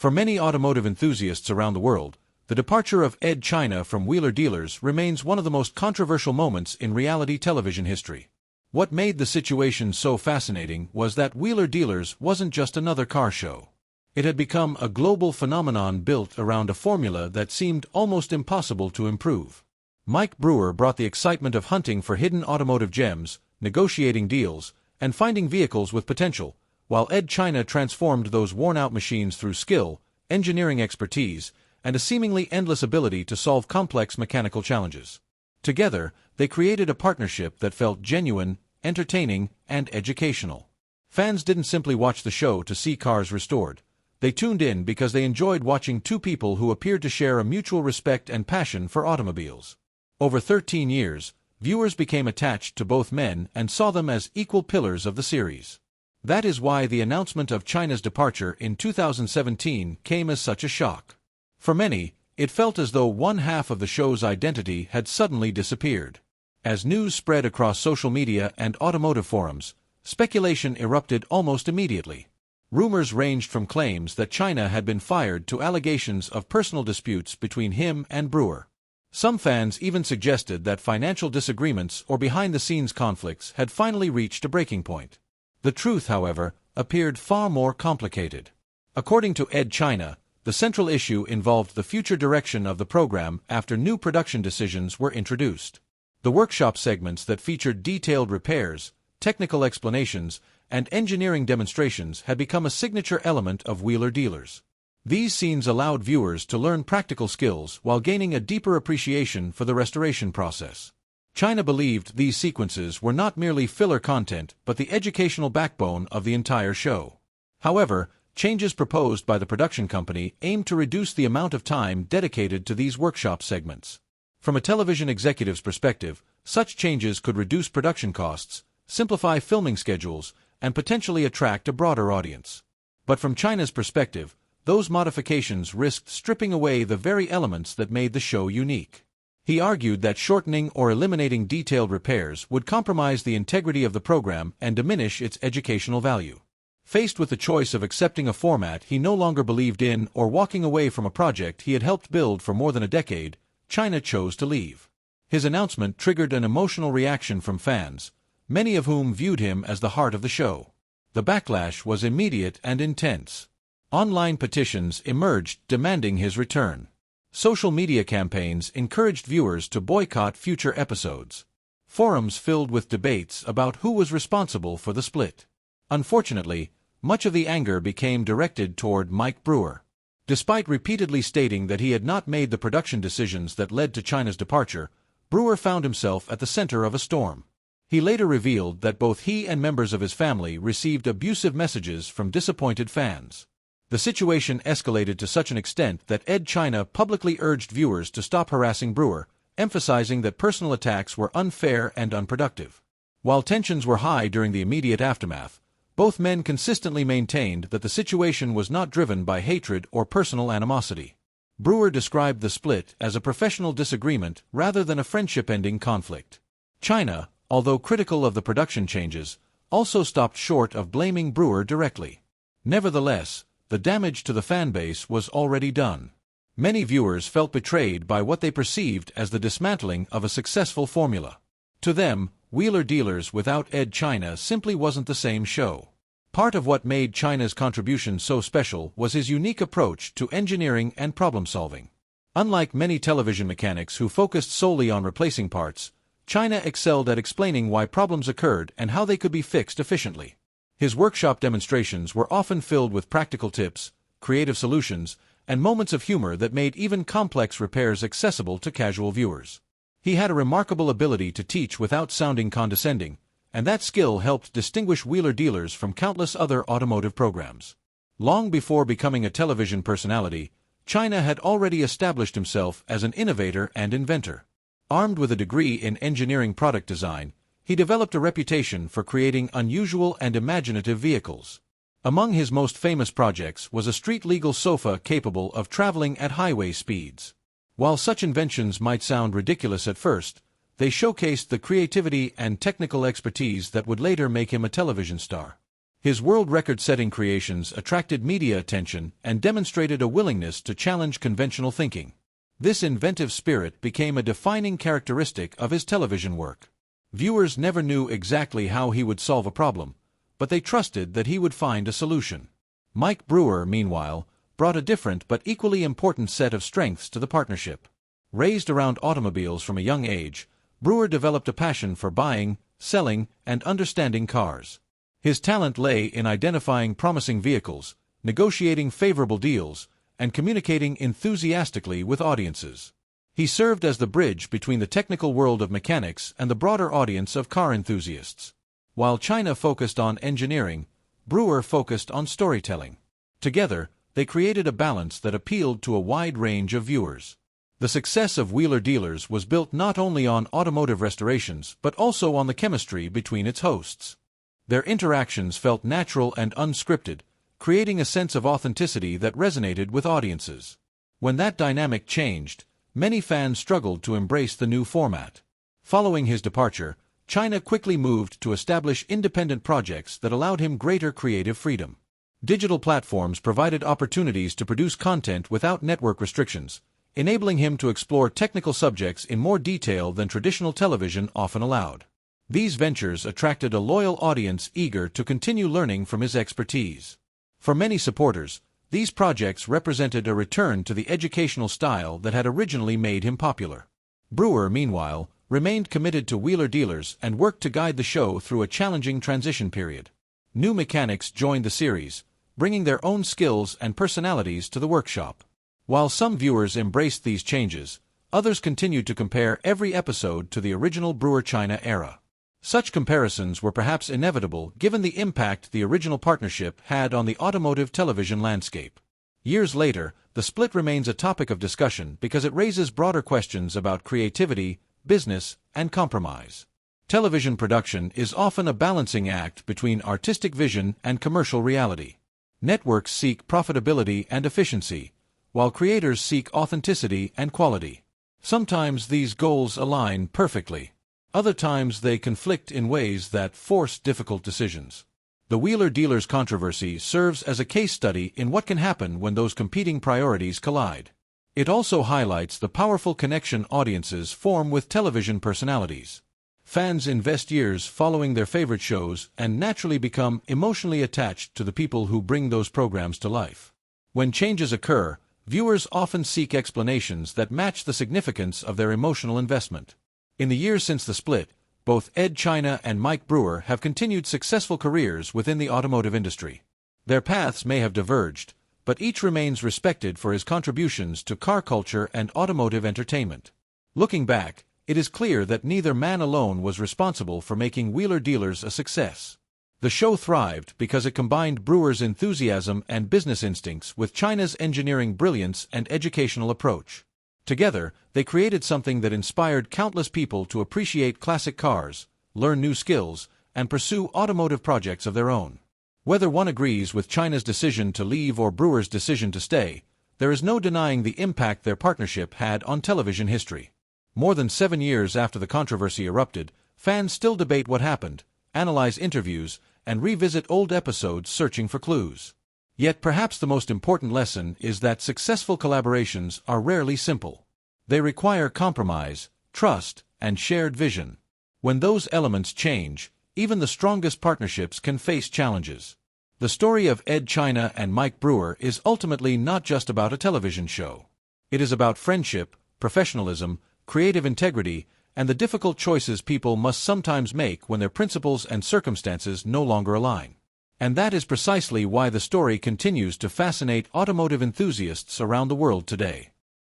For many automotive enthusiasts around the world, the departure of Edd China from Wheeler Dealers remains one of the most controversial moments in reality television history. What made the situation so fascinating was that Wheeler Dealers wasn't just another car show. It had become a global phenomenon built around a formula that seemed almost impossible to improve. Mike Brewer brought the excitement of hunting for hidden automotive gems, negotiating deals, and finding vehicles with potential, while Edd China transformed those worn-out machines through skill, engineering expertise, and a seemingly endless ability to solve complex mechanical challenges. Together, they created a partnership that felt genuine, entertaining, and educational. Fans didn't simply watch the show to see cars restored. They tuned in because they enjoyed watching two people who appeared to share a mutual respect and passion for automobiles. Over 13 years, viewers became attached to both men and saw them as equal pillars of the series. That is why the announcement of China's departure in 2017 came as such a shock. For many, it felt as though one half of the show's identity had suddenly disappeared. As news spread across social media and automotive forums, speculation erupted almost immediately. Rumors ranged from claims that China had been fired to allegations of personal disputes between him and Brewer. Some fans even suggested that financial disagreements or behind-the-scenes conflicts had finally reached a breaking point. The truth, however, appeared far more complicated. According to Edd China, the central issue involved the future direction of the program after new production decisions were introduced. The workshop segments that featured detailed repairs, technical explanations, and engineering demonstrations had become a signature element of Wheeler Dealers. These scenes allowed viewers to learn practical skills while gaining a deeper appreciation for the restoration process. China believed these sequences were not merely filler content but the educational backbone of the entire show. However, changes proposed by the production company aimed to reduce the amount of time dedicated to these workshop segments. From a television executive's perspective, such changes could reduce production costs, simplify filming schedules, and potentially attract a broader audience. But from China's perspective, those modifications risked stripping away the very elements that made the show unique. He argued that shortening or eliminating detailed repairs would compromise the integrity of the program and diminish its educational value. Faced with the choice of accepting a format he no longer believed in or walking away from a project he had helped build for more than a decade, China chose to leave. His announcement triggered an emotional reaction from fans, many of whom viewed him as the heart of the show. The backlash was immediate and intense. Online petitions emerged demanding his return. Social media campaigns encouraged viewers to boycott future episodes. Forums filled with debates about who was responsible for the split. Unfortunately, much of the anger became directed toward Mike Brewer. Despite repeatedly stating that he had not made the production decisions that led to China's departure, Brewer found himself at the center of a storm. He later revealed that both he and members of his family received abusive messages from disappointed fans. The situation escalated to such an extent that Edd China publicly urged viewers to stop harassing Brewer, emphasizing that personal attacks were unfair and unproductive. While tensions were high during the immediate aftermath, both men consistently maintained that the situation was not driven by hatred or personal animosity. Brewer described the split as a professional disagreement rather than a friendship-ending conflict. China, although critical of the production changes, also stopped short of blaming Brewer directly. Nevertheless, the damage to the fanbase was already done. Many viewers felt betrayed by what they perceived as the dismantling of a successful formula. To them, Wheeler Dealers without Edd China simply wasn't the same show. Part of what made China's contribution so special was his unique approach to engineering and problem-solving. Unlike many television mechanics who focused solely on replacing parts, China excelled at explaining why problems occurred and how they could be fixed efficiently. His workshop demonstrations were often filled with practical tips, creative solutions, and moments of humor that made even complex repairs accessible to casual viewers. He had a remarkable ability to teach without sounding condescending, and that skill helped distinguish Wheeler Dealers from countless other automotive programs. Long before becoming a television personality, China had already established himself as an innovator and inventor. Armed with a degree in engineering product design, he developed a reputation for creating unusual and imaginative vehicles. Among his most famous projects was a street-legal sofa capable of traveling at highway speeds. While such inventions might sound ridiculous at first, they showcased the creativity and technical expertise that would later make him a television star. His world record-setting creations attracted media attention and demonstrated a willingness to challenge conventional thinking. This inventive spirit became a defining characteristic of his television work. Viewers never knew exactly how he would solve a problem, but they trusted that he would find a solution. Mike Brewer, meanwhile, brought a different but equally important set of strengths to the partnership. Raised around automobiles from a young age, Brewer developed a passion for buying, selling, and understanding cars. His talent lay in identifying promising vehicles, negotiating favorable deals, and communicating enthusiastically with audiences. He served as the bridge between the technical world of mechanics and the broader audience of car enthusiasts. While China focused on engineering, Brewer focused on storytelling. Together, they created a balance that appealed to a wide range of viewers. The success of Wheeler Dealers was built not only on automotive restorations but also on the chemistry between its hosts. Their interactions felt natural and unscripted, creating a sense of authenticity that resonated with audiences. When that dynamic changed, many fans struggled to embrace the new format. Following his departure, China quickly moved to establish independent projects that allowed him greater creative freedom. Digital platforms provided opportunities to produce content without network restrictions, enabling him to explore technical subjects in more detail than traditional television often allowed. These ventures attracted a loyal audience eager to continue learning from his expertise. For many supporters, these projects represented a return to the educational style that had originally made him popular. Brewer, meanwhile, remained committed to Wheeler Dealers and worked to guide the show through a challenging transition period. New mechanics joined the series, bringing their own skills and personalities to the workshop. While some viewers embraced these changes, others continued to compare every episode to the original Brewer China era. Such comparisons were perhaps inevitable given the impact the original partnership had on the automotive television landscape. Years later, the split remains a topic of discussion because it raises broader questions about creativity, business, and compromise. Television production is often a balancing act between artistic vision and commercial reality. Networks seek profitability and efficiency, while creators seek authenticity and quality. Sometimes these goals align perfectly. Other times they conflict in ways that force difficult decisions. The Wheeler Dealers controversy serves as a case study in what can happen when those competing priorities collide. It also highlights the powerful connection audiences form with television personalities. Fans invest years following their favorite shows and naturally become emotionally attached to the people who bring those programs to life. When changes occur, viewers often seek explanations that match the significance of their emotional investment. In the years since the split, both Edd China and Mike Brewer have continued successful careers within the automotive industry. Their paths may have diverged, but each remains respected for his contributions to car culture and automotive entertainment. Looking back, it is clear that neither man alone was responsible for making Wheeler Dealers a success. The show thrived because it combined Brewer's enthusiasm and business instincts with China's engineering brilliance and educational approach. Together, they created something that inspired countless people to appreciate classic cars, learn new skills, and pursue automotive projects of their own. Whether one agrees with China's decision to leave or Brewer's decision to stay, there is no denying the impact their partnership had on television history. More than 7 years after the controversy erupted, fans still debate what happened, analyze interviews, and revisit old episodes searching for clues. Yet perhaps the most important lesson is that successful collaborations are rarely simple. They require compromise, trust, and shared vision. When those elements change, even the strongest partnerships can face challenges. The story of Edd China and Mike Brewer is ultimately not just about a television show. It is about friendship, professionalism, creative integrity, and the difficult choices people must sometimes make when their principles and circumstances no longer align. And that is precisely why the story continues to fascinate automotive enthusiasts around the world today.